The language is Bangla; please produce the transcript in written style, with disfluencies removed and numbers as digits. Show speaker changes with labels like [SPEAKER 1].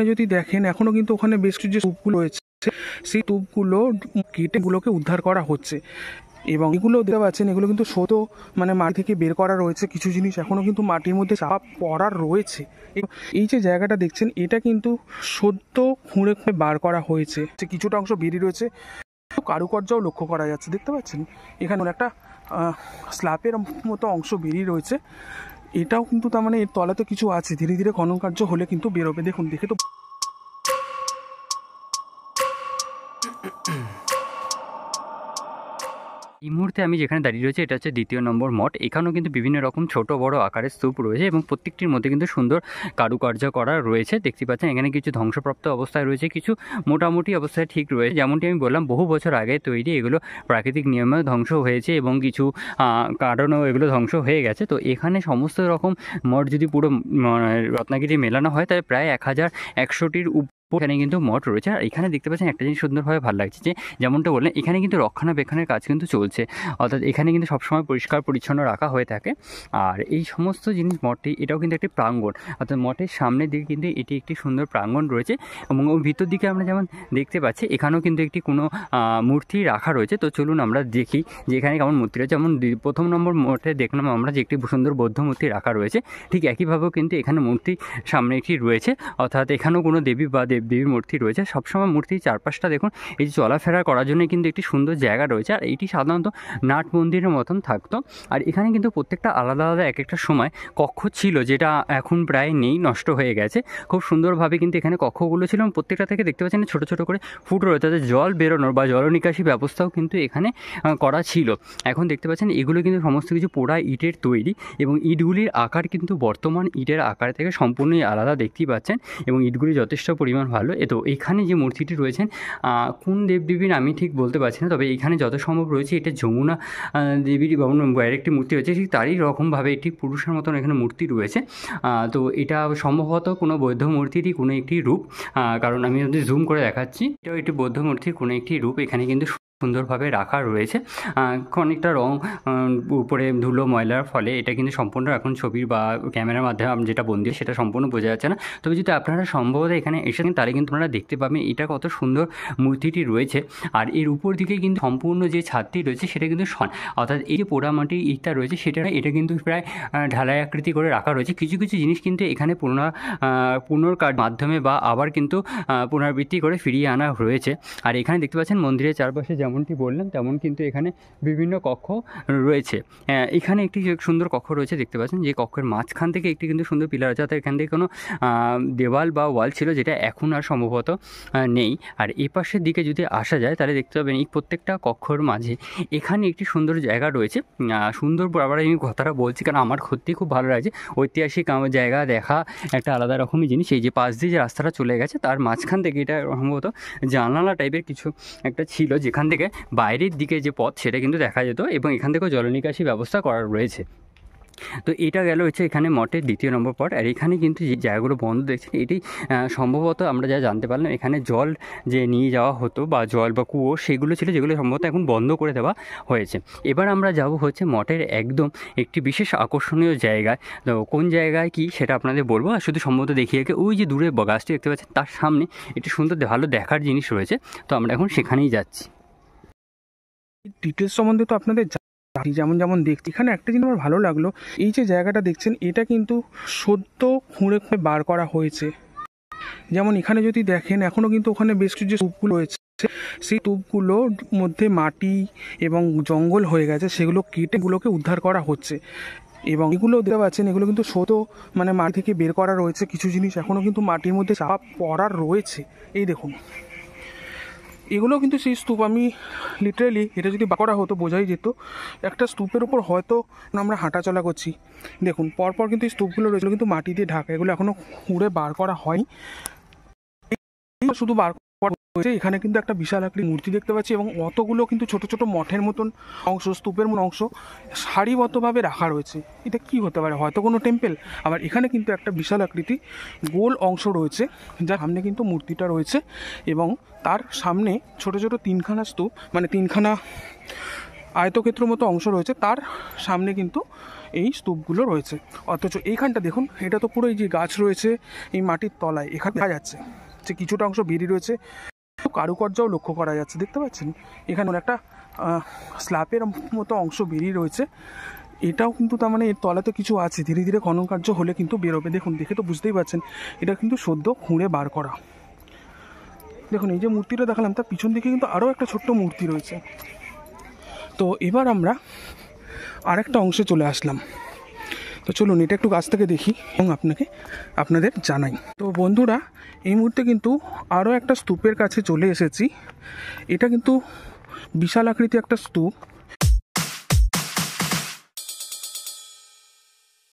[SPEAKER 1] যদি দেখেন এখনো কিন্তু ওখানে বেশ কিছু যে স্তূপগুলো রয়েছে সেই স্তূপগুলো কেটে গুলোকে উদ্ধার করা হচ্ছে এবং এগুলো দেখতে পাচ্ছেন এগুলো কিন্তু সদ্য মাটি থেকে বের করা রয়েছে। কিছু জিনিস এখনো কিন্তু মাটির মধ্যে চাপা পড়ার রয়েছে। এই যে জায়গাটা দেখছেন এটা কিন্তু সদ্য খুঁড়ে খুঁড়ে বার করা হয়েছে। কিছুটা অংশ বেরিয়ে রয়েছে, কারুকার্যও লক্ষ্য করা যাচ্ছে। দেখতে পাচ্ছেন এখানে একটা স্ল্যাবের মতো অংশ বেরিয়ে রয়েছে। এটাও কিন্তু তার মানে এর তলাতে কিছু আছে, ধীরে ধীরে খনন কার্য হলে কিন্তু বেরোবে। দেখুন, দেখে তো
[SPEAKER 2] এই মুহূর্তে আমি যেখানে দাঁড়িয়ে রয়েছে এটা হচ্ছে 2 নম্বর মঠ। এখানেও কিন্তু বিভিন্ন রকম ছোট বড় আকারের স্তূপ রয়েছে এবং প্রত্যেকটির মধ্যে কিন্তু সুন্দর কারুকার্য করা রয়েছে। দেখতে পাচ্ছেন এখানে কিছু ধ্বংসপ্রাপ্ত অবস্থায় রয়েছে, কিছু মোটামুটি অবস্থায় ঠিক রয়েছে। যেমনটি আমি বললাম বহু বছর আগে তৈরি, এগুলো প্রাকৃতিক নিয়মে ধ্বংস হয়েছে এবং কিছু কারণেও এগুলো ধ্বংস হয়ে গেছে। তো এখানে সমস্ত রকম মঠ যদি পুরো রত্নাগিরি মেলানো হয় তাহলে প্রায় 1100টির এখানে কিন্তু মঠ রয়েছে। আর এখানে দেখতে পাচ্ছেন একটা জিনিস সুন্দরভাবে ভালো লাগছে যে যেমনটা বললেন এখানে কিন্তু রক্ষণাবেক্ষণের কাজ কিন্তু চলছে, অর্থাৎ এখানে কিন্তু সবসময় পরিষ্কার পরিচ্ছন্ন রাখা হয়ে থাকে। আর এই সমস্ত জিনিস মঠটি এটাও কিন্তু একটি প্রাঙ্গণ, অর্থাৎ মঠের সামনের দিকে কিন্তু এটি একটি সুন্দর প্রাঙ্গণ রয়েছে এবং ওই ভিতর দিকে আমরা যেমন দেখতে পাচ্ছি এখানেও কিন্তু একটি কোনো মূর্তি রাখা রয়েছে। তো চলুন আমরা দেখি যে এখানে কেমন মূর্তি রয়েছে। যেমন 1 নম্বর মঠে দেখলাম আমরা যে একটি সুন্দর বৌদ্ধ মূর্তি রাখা রয়েছে, ঠিক একইভাবেও কিন্তু এখানে মূর্তি সামনে একটি রয়েছে, অর্থাৎ এখানেও কোনো দেবী বা দেবীর মূর্তি রয়েছে। সবসময় মূর্তির চারপাশটা দেখুন, এই যে চলাফেরা করার জন্য কিন্তু একটি সুন্দর জায়গা রয়েছে। আর এইটি সাধারণত নাট মন্দিরের মতন থাকতো। আর এখানে কিন্তু প্রত্যেকটা আলাদা আলাদা এক একটা সময় কক্ষ ছিল, যেটা এখন প্রায় নেই, নষ্ট হয়ে গেছে। খুব সুন্দরভাবে কিন্তু এখানে কক্ষগুলো ছিল এবং প্রত্যেকটা থেকে দেখতে পাচ্ছেন ছোটো ছোটো করে ফুটো রয়েছে, তাদের জল বেরোনোর বা জল নিকাশি ব্যবস্থাও কিন্তু এখানে করা ছিল। এখন দেখতে পাচ্ছেন এগুলো কিন্তু সমস্ত কিছু পোড়া ইটের তৈরি এবং ইটগুলির আকার কিন্তু বর্তমান ইটের আকার থেকে সম্পূর্ণই আলাদা দেখতেই পাচ্ছেন এবং ইটগুলি যথেষ্ট পরিমাণ ভালো। তো এখানে যে মূর্তিটি রয়েছেন কোন দেবদেবীর আমি ঠিক বলতে পারছি না, তবে এখানে যত সম্ভব রয়েছে এটা যমুনা দেবীর বাইরে একটি মূর্তি রয়েছে, ঠিক তারই রকমভাবে একটি পুরুষের মতন এখানে মূর্তি রয়েছে। তো এটা সম্ভবত কোনো বৌদ্ধ মূর্তিরই কোনো একটি রূপ, কারণ আমি যদি জুম করে দেখাচ্ছি এটাও একটি বৌদ্ধ মূর্তির কোনো একটি রূপ এখানে কিন্তু সুন্দরভাবে রাখা রয়েছে। অনেকটা রং উপরে ধুলো ময়লার ফলে এটা কিন্তু সম্পূর্ণ এখন ছবির বা ক্যামেরার মাধ্যমে যেটা বন্দি সেটা সম্পূর্ণ বোঝা যাচ্ছে না। তবে যদি আপনারা সম্ভবত এখানে এসেছেন তাহলে কিন্তু আপনারা দেখতে পাবেন এটা কত সুন্দর মূর্তিটি রয়েছে। আর এর উপর দিকে কিন্তু সম্পূর্ণ যে ছাদটি রয়েছে সেটা কিন্তু অর্থাৎ এই যে পোড়ামাটির ইটটা রয়েছে এটা কিন্তু প্রায় ঢালাই আকৃতি করে রাখা রয়েছে। কিছু কিছু জিনিস কিন্তু এখানে পুনর্কার মাধ্যমে বা আবার কিন্তু পুনরাবৃত্তি করে ফিরিয়ে আনা রয়েছে। আর এখানে দেখতে পাচ্ছেন মন্দিরের চারপাশে যেমনটি বললাম তেমন কিন্তু এখানে বিভিন্ন কক্ষ রয়েছে। এখানে একটি সুন্দর কক্ষ রয়েছে দেখতে পাচ্ছেন, যে কক্ষের মাঝখান থেকে একটি কিন্তু সুন্দর পিলার আছে, অর্থাৎ এখান থেকে কোনো দেওয়াল বা ওয়াল ছিল যেটা এখন আর সম্ভবত নেই। আর এই পাশের দিকে যদি আসা যায় তাহলে দেখতে পাবেন এই প্রত্যেকটা কক্ষর মাঝে এখানে একটি সুন্দর জায়গা রয়েছে। সুন্দর আবার আমি কথাটা বলছি কারণ আমার সত্যিই খুব ভালো লাগছে। ঐতিহাসিক জায়গা দেখা একটা আলাদা রকমই জিনিস। এই যে পাশ দিয়ে যে রাস্তাটা চলে গেছে তার মাঝখান থেকে এটা সম্ভবত জানালা টাইপের কিছু একটা ছিল, যেখান থেকে বাইরের দিকে যে পথ সেটা কিন্তু দেখা যেত এবং এখান থেকেও জলনিকাশি ব্যবস্থা করা রয়েছে। তো এটা গেল হচ্ছে এখানে মঠের 2 নম্বর পট। আর এখানে কিন্তু যে জায়গাগুলো বন্ধ দেখছেন এটি সম্ভবত আমরা যা জানতে পারলাম এখানে জল যে নিয়ে যাওয়া হতো বা জল বা কুয়ো সেগুলো ছিল, যেগুলো সম্ভবত এখন বন্ধ করে দেওয়া হয়েছে। এবার আমরা যাব হচ্ছে মঠের একদম একটি বিশেষ আকর্ষণীয় জায়গায়। তো কোন জায়গায় কি সেটা আপনাদের বলবো, আর শুধু সম্ভবত দেখিয়ে ওই যে দূরে গাছটি দেখতে পাচ্ছেন তার সামনে একটি সুন্দর ভালো দেখার জিনিস রয়েছে। তো আমরা এখন সেখানেই যাচ্ছি।
[SPEAKER 1] ডিটেলস সম্বন্ধে তো আপনাদের যেমন যেমন দেখছি, এখানে একটা জিনিস আমার ভালো লাগলো, এই যে জায়গাটা দেখছেন এটা কিন্তু সদ্য খুঁড়ে খুঁড়ে বার করা হয়েছে। যেমন এখানে যদি দেখেন এখনো কিন্তু ওখানে বেশ কিছু যে স্তূপগুলো রয়েছে সেই স্তূপগুলোর মধ্যে মাটি এবং জঙ্গল হয়ে গেছে, সেগুলো কেটে গুলোকে উদ্ধার করা হচ্ছে এবং এগুলো দেখতে পাচ্ছেন এগুলো কিন্তু সদ্য মাটি থেকে বের করা রয়েছে। কিছু জিনিস এখনো কিন্তু মাটির মধ্যে চাপা পড়ার রয়েছে। এই দেখুন এগুলো কিন্তু সেই স্তূপ, আমি লিটারেলি এটা যদি করা হতো বোঝাই যেত একটা স্তূপের উপর হয়তো আমরা হাঁটাচলা করছি। দেখুন পরপর কিন্তু এই স্তূপগুলো রয়েছিল কিন্তু মাটি দিয়ে ঢাকা, এগুলো এখনও খুঁড়ে বার করা হয়নি, শুধু বার হয়েছে। এখানে কিন্তু একটা বিশাল আকৃতির মূর্তি দেখতে পাচ্ছি এবং অতগুলো কিন্তু ছোট ছোট মঠের মতন অংশ, স্তূপের মতন অংশ সারিবদ্ধভাবে রাখা রয়েছে। এটা কি হতে পারে, হয়তো কোনো টেম্পেল। আবার এখানে কিন্তু একটা বিশাল আকৃতি গোল অংশ রয়েছে যার সামনে কিন্তু মূর্তিটা রয়েছে এবং তার সামনে ছোট ছোট 3খানা স্তূপ, 3খানা আয়তক্ষেত্র মতো অংশ রয়েছে, তার সামনে কিন্তু এই স্তূপগুলো রয়েছে। অথচ এইখানটা দেখুন, এটা তো পুরো এই যে গাছ রয়েছে এই মাটির তলায়, এখানে দেখা যাচ্ছে যে কিছুটা অংশ বেরিয়ে রয়েছে, কারুকার্যও লক্ষ্য করা যাচ্ছে, দেখতে পাচ্ছেন এখানে একটা স্ল্যাপের মতো অংশ বেরিয়ে রয়েছে। এটাও কিন্তু তার মানে এর তলাতে কিছু আছে, ধীরে ধীরে খনন কার্য হলে কিন্তু বেরোবে। দেখুন, দেখে তো বুঝতেই পারছেন এটা কিন্তু সদ্য খুঁড়ে বার করা। দেখুন এই যে মূর্তিটা দেখালাম, তার পিছন দিকে কিন্তু আরও একটা ছোট্ট মূর্তি রয়েছে। তো এবার আমরা আরেকটা অংশে চলে আসলাম। তো চলুন এটা একটু কাছ থেকে দেখি এবং আপনাদের জানাই। তো বন্ধুরা, এই মুহূর্তে কিন্তু আরও একটা স্তূপের কাছে চলে এসেছি। এটা কিন্তু বিশাল আকৃতি একটা স্তূপ।